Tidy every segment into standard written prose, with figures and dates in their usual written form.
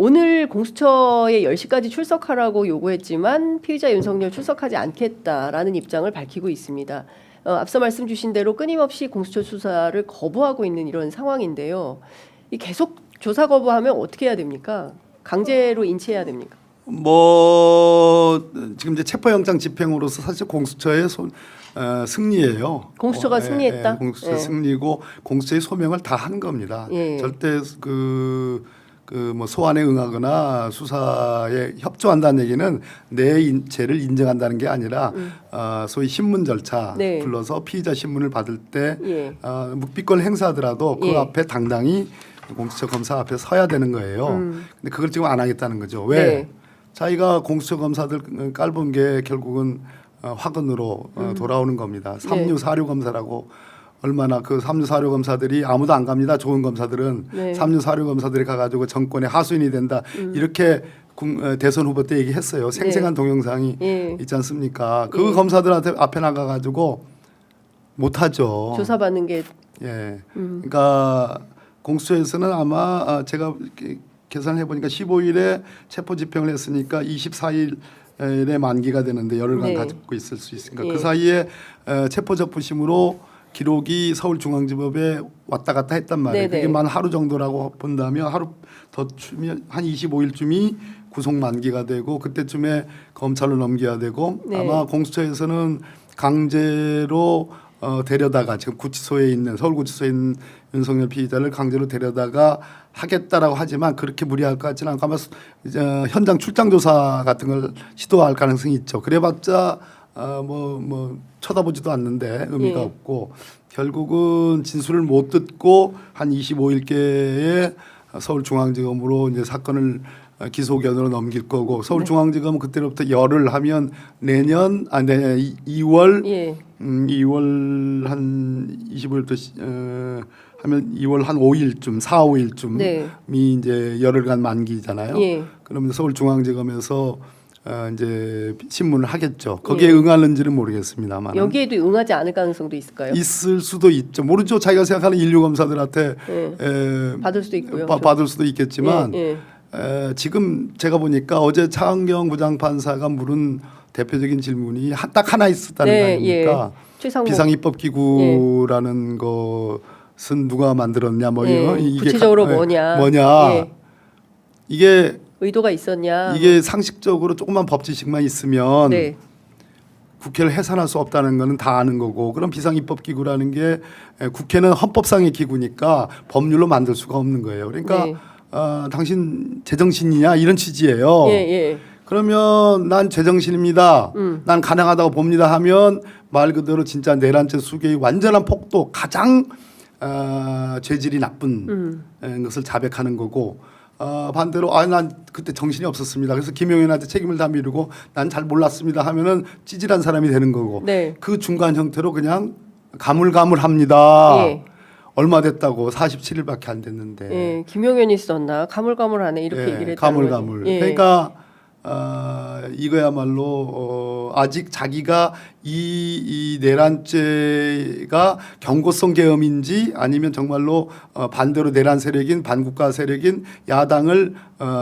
오늘 공수처에 10시까지 출석하라고 요구했지만 피의자 윤석열 출석하지 않겠다라는 입장을 밝히고 있습니다. 앞서 말씀 주신 대로 끊임없이 공수처 수사를 거부하고 있는 이런 상황인데요. 이 계속 조사 거부하면 어떻게 해야 됩니까? 강제로 인치해야 됩니까? 뭐 지금 이제 체포영장 집행으로서 사실 공수처의 승리예요. 공수처가 승리했다. 공수처 승리고 공수처의 소명을 다 한 겁니다. 절대 뭐 소환에 응하거나 수사에 협조한다는 얘기는 내 죄를 인정한다는 게 아니라 소위 신문 절차 불러서 피의자 신문을 받을 때 묵비권 행사하더라도 그 앞에 당당히 공수처 검사 앞에 서야 되는 거예요. 근데 그걸 지금 안 하겠다는 거죠. 왜? 자기가 공수처 검사들 깔본 게 결국은 화근으로 돌아오는 겁니다. 삼류 사류 검사라고 얼마나 그 삼류 사류 검사들이 아무도 안 갑니다. 좋은 검사들은 삼류 사류 검사들이 가가지고 정권의 하수인이 된다. 이렇게 대선 후보 때 얘기했어요. 생생한 동영상이 있지 않습니까? 그 검사들한테 앞에 나가가지고 못하죠. 조사받는 게. 그러니까 공수처에서는 아마 제가 계산해 보니까 15일에 체포 집행을 했으니까 24일에 만기가 되는데 열흘간 가지고 있을 수 있으니까 그 사이에 체포 접부심으로 기록이 서울중앙지법에 왔다 갔다 했단 말이에요. 그게 만 하루 정도라고 본다면 하루 더 추면 한 25일쯤이 구속 만기가 되고 그때쯤에 검찰로 넘겨야 되고 아마 공수처에서는 강제로 데려다가 지금 구치소에 있는 서울구치소에 있는 윤석열 피의자를 강제로 데려다가 하겠다라고 하지만 그렇게 무리할 것 같지는 않고 아마 현장 출장 조사 같은 걸 시도할 가능성이 있죠. 그래봤자 뭐 쳐다보지도 않는데 의미가 없고 결국은 진술을 못 듣고 한 25일께에 서울중앙지검으로 이제 사건을 기소견으로 넘길 거고 서울중앙지검은 그때로부터 열흘 하면 내년 2월 2월 한 25일부터 하면 2월 한 5일쯤 4, 5일쯤이 이제 열흘간 만기잖아요. 그러면 서울중앙지검에서 이제 신문을 하겠죠. 거기에 응하는지는 모르겠습니다만 여기에도 응하지 않을 가능성도 있을까요? 있을 수도 있죠. 모르죠. 자기가 생각하는 인류 검사들한테 받을 수도 있고요. 받을 수도 있겠지만 지금 제가 보니까 어제 차은경 부장판사가 물은 대표적인 질문이 딱 하나 있었다는 거 아닙니까? 비상입법기구라는 것은 누가 만들었냐, 뭐 이게 구체적으로 뭐냐, 이게 의도가 있었냐, 이게 상식적으로 조그만 법지식만 있으면 국회를 해산할 수 없다는 거는 다 아는 거고 그럼 비상입법기구라는 게 국회는 헌법상의 기구니까 법률로 만들 수가 없는 거예요. 그러니까 당신 제정신이냐 이런 취지예요. 그러면 난 제정신입니다. 난 가능하다고 봅니다 하면 말 그대로 진짜 내란죄 수괴의 완전한 폭도 가장 죄질이 나쁜 것을 자백하는 거고 반대로 난 그때 정신이 없었습니다. 그래서 김용현한테 책임을 다 미루고 난 잘 몰랐습니다 하면은 찌질한 사람이 되는 거고 그 중간 형태로 그냥 가물가물합니다. 얼마 됐다고 47일밖에 안 됐는데. 김용현이 썼나 가물가물하네 이렇게 얘기를 했다는 가물가물. 그러니까 이거야말로 아직 자기가 이 내란죄가 경고성 계엄인지 아니면 정말로 반대로 내란 세력인 반국가 세력인 야당을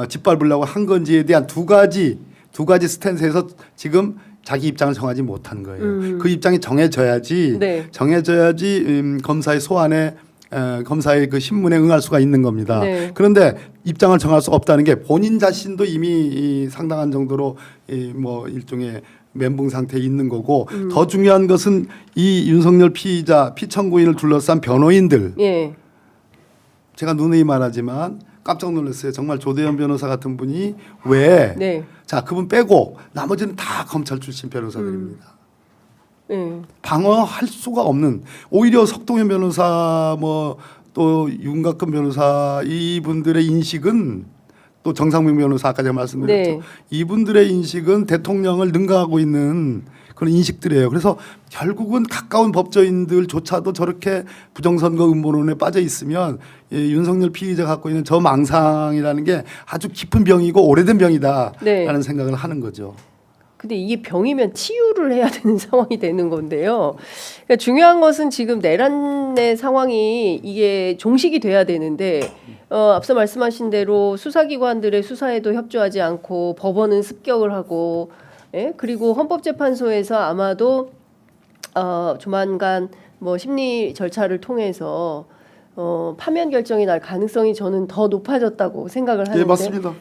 짓밟으려고 한 건지에 대한 두 가지 스탠스에서 지금 자기 입장을 정하지 못한 거예요. 그 입장이 정해져야지 검사의 소환에 검사의 그 신문에 응할 수가 있는 겁니다. 그런데 입장을 정할 수 없다는 게 본인 자신도 이미 상당한 정도로 뭐 일종의 멘붕 상태에 있는 거고 더 중요한 것은 이 윤석열 피의자 피청구인을 둘러싼 변호인들 제가 누누이 말하지만 깜짝 놀랐어요. 정말 조대현 변호사 같은 분이 왜 자 그분 빼고 나머지는 다 검찰 출신 변호사들입니다. 방어할 수가 없는 오히려 석동현 변호사 뭐 또 윤곽근 변호사 이분들의 인식은 또 정상명 변호사 아까 제가 말씀드렸죠. 이분들의 인식은 대통령을 능가하고 있는 그런 인식들이에요. 그래서 결국은 가까운 법조인들조차도 저렇게 부정선거 음모론에 빠져 있으면 윤석열 피의자가 갖고 있는 저 망상이라는 게 아주 깊은 병이고 오래된 병이다라는 생각을 하는 거죠. 근데 이게 병이면 치유를 해야 되는 상황이 되는 건데요. 그러니까 중요한 것은 지금 내란의 상황이 이게 종식이 돼야 되는데 앞서 말씀하신 대로 수사기관들의 수사에도 협조하지 않고 법원은 습격을 하고 그리고 헌법재판소에서 아마도 조만간 뭐 심리 절차를 통해서 파면 결정이 날 가능성이 저는 더 높아졌다고 생각을 하는데 예, 맞습니다.